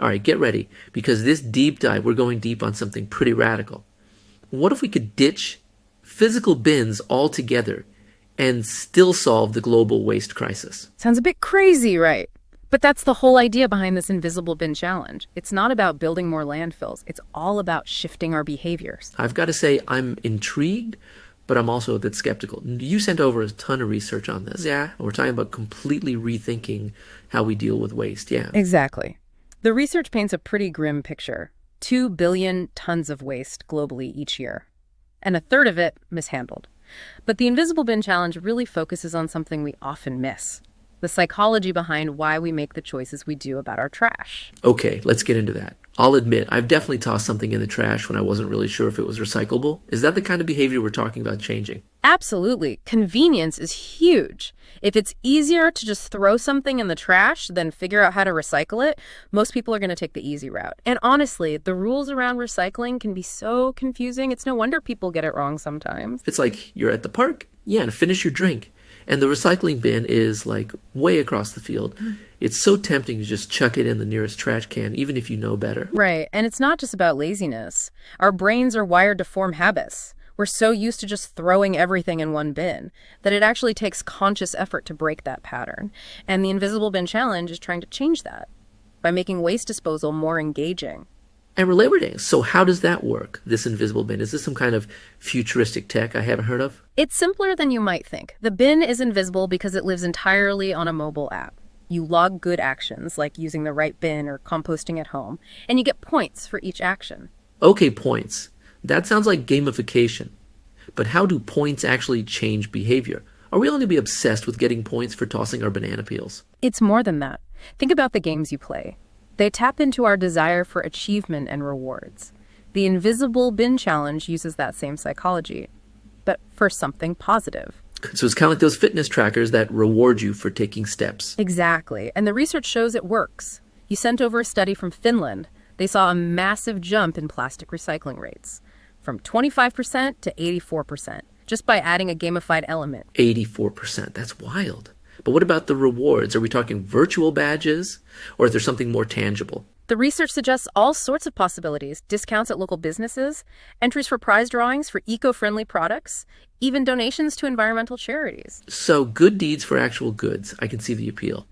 All right, get ready, because this deep dive, we're going deep on something pretty radical. What if we could ditch physical bins altogether and still solve the global waste crisis? Sounds a bit crazy, right? But that's the whole idea behind this invisible bin challenge. It's not about building more landfills. It's all about shifting our behaviors. I've got to say, I'm intrigued, but I'm also a bit skeptical. You sent over a ton of research on this. Yeah, we're talking about completely rethinking how we deal with waste. Yeah. Exactly. The research paints a pretty grim picture. 2 billion tons of waste globally each year, and a third of it mishandled. But the Invisible Bin Challenge really focuses on something we often miss: the psychology behind why we make the choices we do about our trash. Okay, let's get into that. I'll admit, I've definitely tossed something in the trash when I wasn't really sure if it was recyclable. Is that the kind of behavior we're talking about changing? Absolutely. Convenience is huge. If it's easier to just throw something in the trash than figure out how to recycle it, most people are going to take the easy route. And honestly, the rules around recycling can be so confusing. It's no wonder people get it wrong sometimes. It's like you're at the park, yeah, and finish your drink. And the recycling bin is like way across the field. It's so tempting to just chuck it in the nearest trash can, even if you know better. Right. And it's not just about laziness. Our brains are wired to form habits. We're so used to just throwing everything in one bin that it actually takes conscious effort to break that pattern. And the Invisible Bin Challenge is trying to change that by making waste disposal more engaging. And we're Labor Day, so how does that work, this invisible bin? Is this some kind of futuristic tech I haven't heard of? It's simpler than you might think. The bin is invisible because it lives entirely on a mobile app. You log good actions, like using the right bin or composting at home, and you get points for each action. Okay, points. That sounds like gamification. But how do points actually change behavior? Are we only to be obsessed with getting points for tossing our banana peels? It's more than that. Think about the games you play. They tap into our desire for achievement and rewards. The Invisible Bin Challenge uses that same psychology, but for something positive. So it's kind of like those fitness trackers that reward you for taking steps. Exactly. And the research shows it works. You sent over a study from Finland. They saw a massive jump in plastic recycling rates, from 25% to 84%, just by adding a gamified element. 84%. That's wild. But what about the rewards? Are we talking virtual badges, or is there something more tangible? The research suggests all sorts of possibilities: discounts at local businesses, entries for prize drawings for eco-friendly products, even donations to environmental charities. So good deeds for actual goods. I can see the appeal.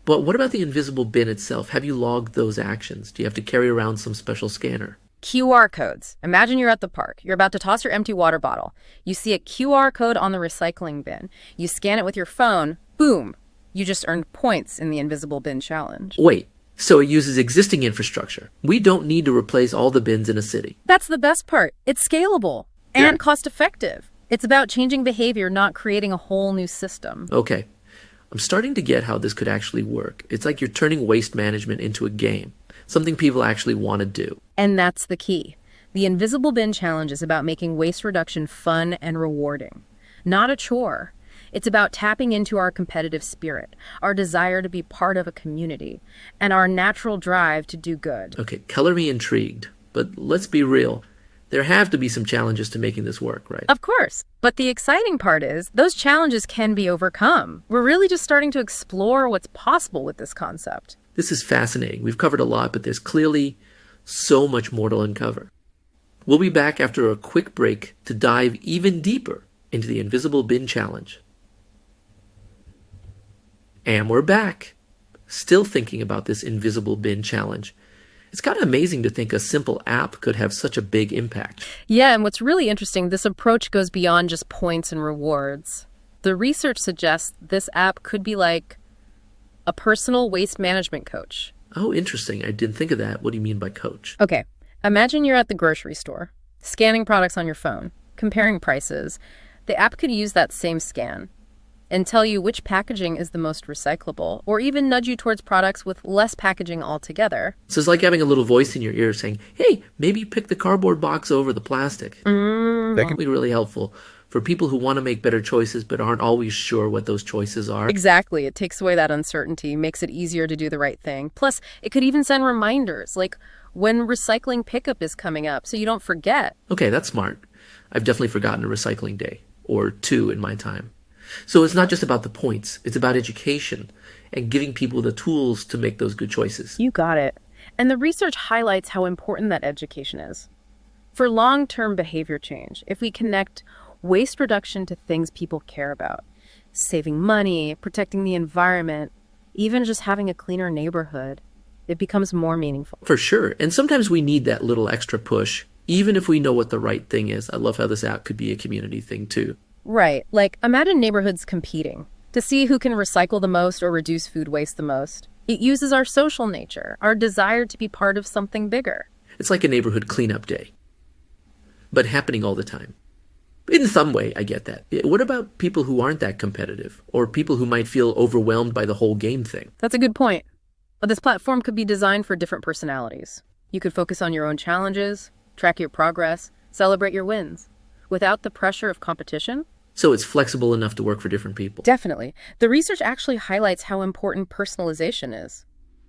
But what about the invisible bin itself? Have you logged those actions? Do you have to carry around some special scanner? QR codes. Imagine you're at the park. You're about to toss your empty water bottle. You see a QR code on the recycling bin. You scan it with your phone. Boom. You just earned points in the Invisible Bin Challenge. Wait, so it uses existing infrastructure. We don't need to replace all the bins in a city. That's the best part. It's scalable and cost-effective. It's about changing behavior, not creating a whole new system. Okay, I'm starting to get how this could actually work. It's like you're turning waste management into a game, something people actually want to do. And that's the key. The Invisible Bin Challenge is about making waste reduction fun and rewarding, not a chore. It's about tapping into our competitive spirit, our desire to be part of a community, and our natural drive to do good. Okay, color me intrigued, but let's be real. There have to be some challenges to making this work, right? Of course. But the exciting part is those challenges can be overcome. We're really just starting to explore what's possible with this concept. This is fascinating. We've covered a lot, but there's clearly so much more to uncover. We'll be back after a quick break to dive even deeper into the Invisible Bin Challenge. And we're back, still thinking about this Invisible Bin Challenge. It's kind of amazing to think a simple app could have such a big impact. Yeah, and what's really interesting, this approach goes beyond just points and rewards. The research suggests this app could be like a personal waste management coach. Oh, interesting. I didn't think of that. What do you mean by coach? Okay, imagine you're at the grocery store, scanning products on your phone, comparing prices. The app could use that same scan and tell you which packaging is the most recyclable, or even nudge you towards products with less packaging altogether. So it's like having a little voice in your ear saying, hey, maybe pick the cardboard box over the plastic. That can be really helpful for people who want to make better choices but aren't always sure what those choices are. Exactly. It takes away that uncertainty, makes it easier to do the right thing. Plus, it could even send reminders, like when recycling pickup is coming up, so you don't forget. Okay, that's smart. I've definitely forgotten a recycling day, or two in my time. So it's not just about the points, it's about education and giving people the tools to make those good choices. You got it. And the research highlights how important that education is. For long-term behavior change, if we connect waste reduction to things people care about, saving money, protecting the environment, even just having a cleaner neighborhood, it becomes more meaningful. For sure. And sometimes we need that little extra push, even if we know what the right thing is. I love how this app could be a community thing too. Right. Like, imagine neighborhoods competing to see who can recycle the most or reduce food waste the most. It uses our social nature, our desire to be part of something bigger. It's like a neighborhood cleanup day, but happening all the time. In some way, I get that. What about people who aren't that competitive, or people who might feel overwhelmed by the whole game thing? That's a good point. But this platform could be designed for different personalities. You could focus on your own challenges, track your progress, celebrate your wins, without the pressure of competition. So it's flexible enough to work for different people. Definitely. The research actually highlights how important personalization is.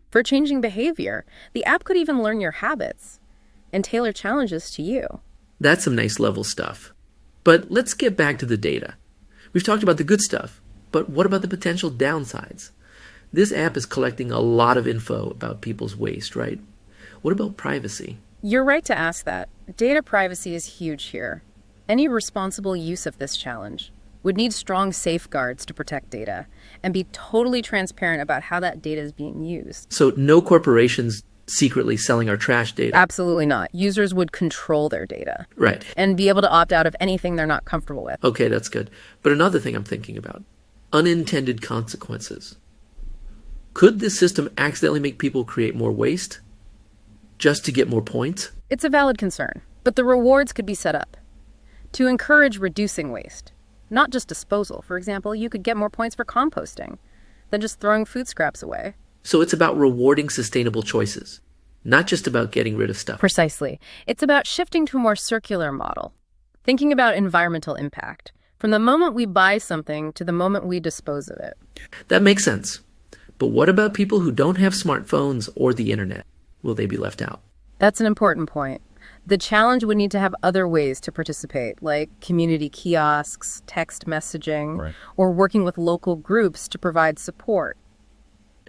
For changing behavior, the app could even learn your habits and tailor challenges to you. That's some nice level stuff. But let's get back to the data. We've talked about the good stuff, but what about the potential downsides? This app is collecting a lot of info about people's waste, right? What about privacy? You're right to ask that. Data privacy is huge here. Any responsible use of this challenge would need strong safeguards to protect data and be totally transparent about how that data is being used. So no corporations secretly selling our trash data? Absolutely not. Users would control their data. Right. And be able to opt out of anything they're not comfortable with. Okay, that's good. But another thing I'm thinking about, unintended consequences. Could this system accidentally make people create more waste just to get more points? It's a valid concern, but the rewards could be set up to encourage reducing waste, not just disposal. For example, you could get more points for composting than just throwing food scraps away. So it's about rewarding sustainable choices, not just about getting rid of stuff. Precisely. It's about shifting to a more circular model, thinking about environmental impact, from the moment we buy something to the moment we dispose of it. That makes sense. But what about people who don't have smartphones or the internet? Will they be left out? That's an important point. The challenge would need to have other ways to participate, like community kiosks, text messaging, Right. or working with local groups to provide support.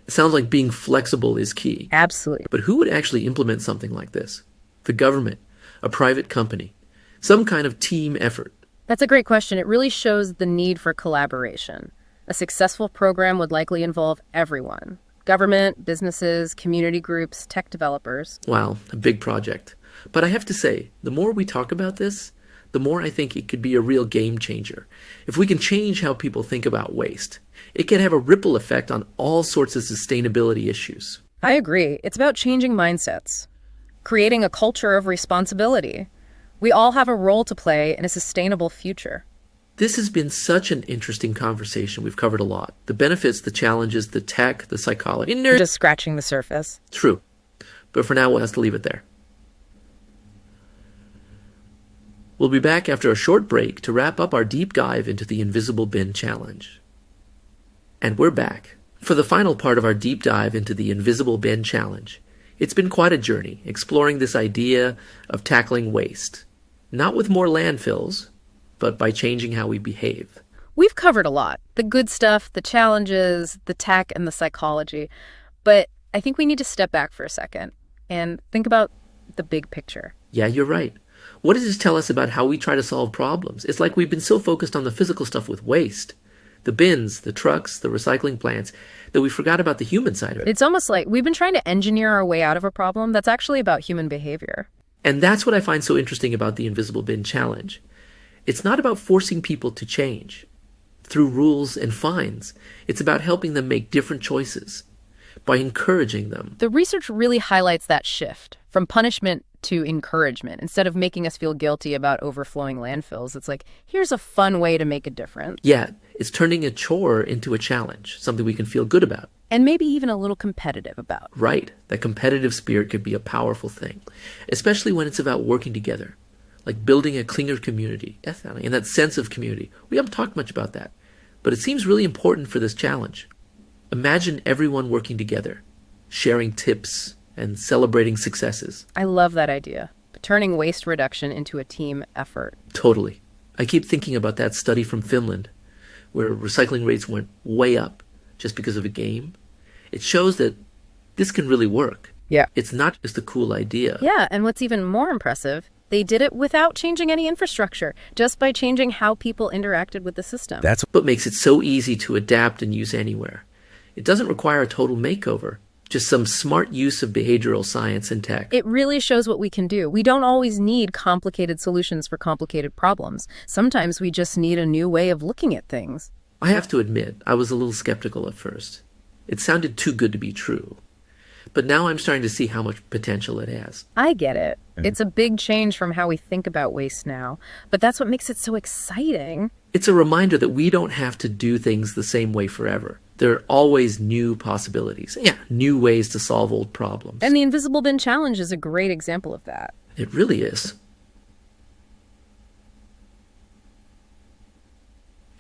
It sounds like being flexible is key. Absolutely. But who would actually implement something like this? The government, a private company, some kind of team effort. That's a great question. It really shows the need for collaboration. A successful program would likely involve everyone: government, businesses, community groups, tech developers. Wow, a big project. But I have to say, the more we talk about this, the more I think it could be a real game changer. If we can change how people think about waste, it can have a ripple effect on all sorts of sustainability issues. I agree. It's about changing mindsets, creating a culture of responsibility. We all have a role to play in a sustainable future. This has been such an interesting conversation. We've covered a lot. The benefits, the challenges, the tech, the psychology. We're just scratching the surface. True. But for now, we'll have to leave it there. We'll be back after a short break to wrap up our deep dive into the Invisible Bin Challenge. And we're back. For the final part of our deep dive into the Invisible Bin Challenge, it's been quite a journey exploring this idea of tackling waste. Not with more landfills, but by changing how we behave. We've covered a lot. The good stuff, the challenges, the tech, and the psychology. But I think we need to step back for a second and think about the big picture. Yeah, you're right. What does this tell us about how we try to solve problems? It's like we've been so focused on the physical stuff with waste, the bins, the trucks, the recycling plants, that we forgot about the human side of it. It's almost like we've been trying to engineer our way out of a problem that's actually about human behavior. And that's what I find so interesting about the Invisible Bin Challenge. It's not about forcing people to change through rules and fines. It's about helping them make different choices by encouraging them. The research really highlights that shift from punishment to encouragement. Instead of making us feel guilty about overflowing landfills, it's like, here's a fun way to make a difference. Yeah, it's turning a chore into a challenge, something we can feel good about. And maybe even a little competitive about. Right, that competitive spirit could be a powerful thing, especially when it's about working together, like building a cleaner community, and that sense of community. We haven't talked much about that, but it seems really important for this challenge. Imagine everyone working together, sharing tips and celebrating successes. I love that idea. Turning waste reduction into a team effort. Totally. I keep thinking about that study from Finland, where recycling rates went way up just because of a game. It shows that this can really work. Yeah. It's not just a cool idea. Yeah, and what's even more impressive, they did it without changing any infrastructure, just by changing how people interacted with the system. That's What makes it so easy to adapt and use anywhere. It doesn't require a total makeover, just some smart use of behavioral science and tech. It really shows what we can do. We don't always need complicated solutions for complicated problems. Sometimes we just need a new way of looking at things. I have to admit, I was a little skeptical at first. It sounded too good to be true. But now I'm starting to see how much potential it has. I get it. It's a big change from how we think about waste now, but that's what makes it so exciting. It's a reminder that we don't have to do things the same way forever. There are always new possibilities. Yeah, new ways to solve old problems. And the Invisible Bin Challenge is a great example of that. It really is.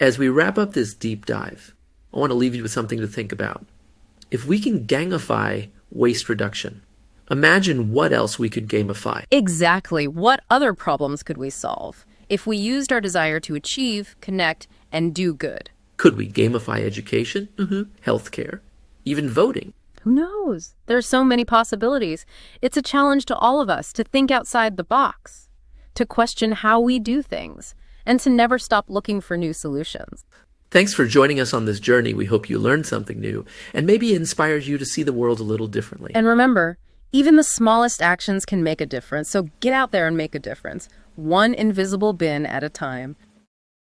As we wrap up this deep dive, I want to leave you with something to think about. If we can gangify waste reduction, imagine what else we could gamify. Exactly. What other problems could we solve if we used our desire to achieve, connect, and do good? Could we gamify education, healthcare, even voting? Who knows? There are so many possibilities. It's a challenge to all of us to think outside the box, to question how we do things, and to never stop looking for new solutions. Thanks for joining us on this journey. We hope you learned something new and maybe it inspires you to see the world a little differently. And remember, even the smallest actions can make a difference, so get out there and make a difference, one invisible bin at a time.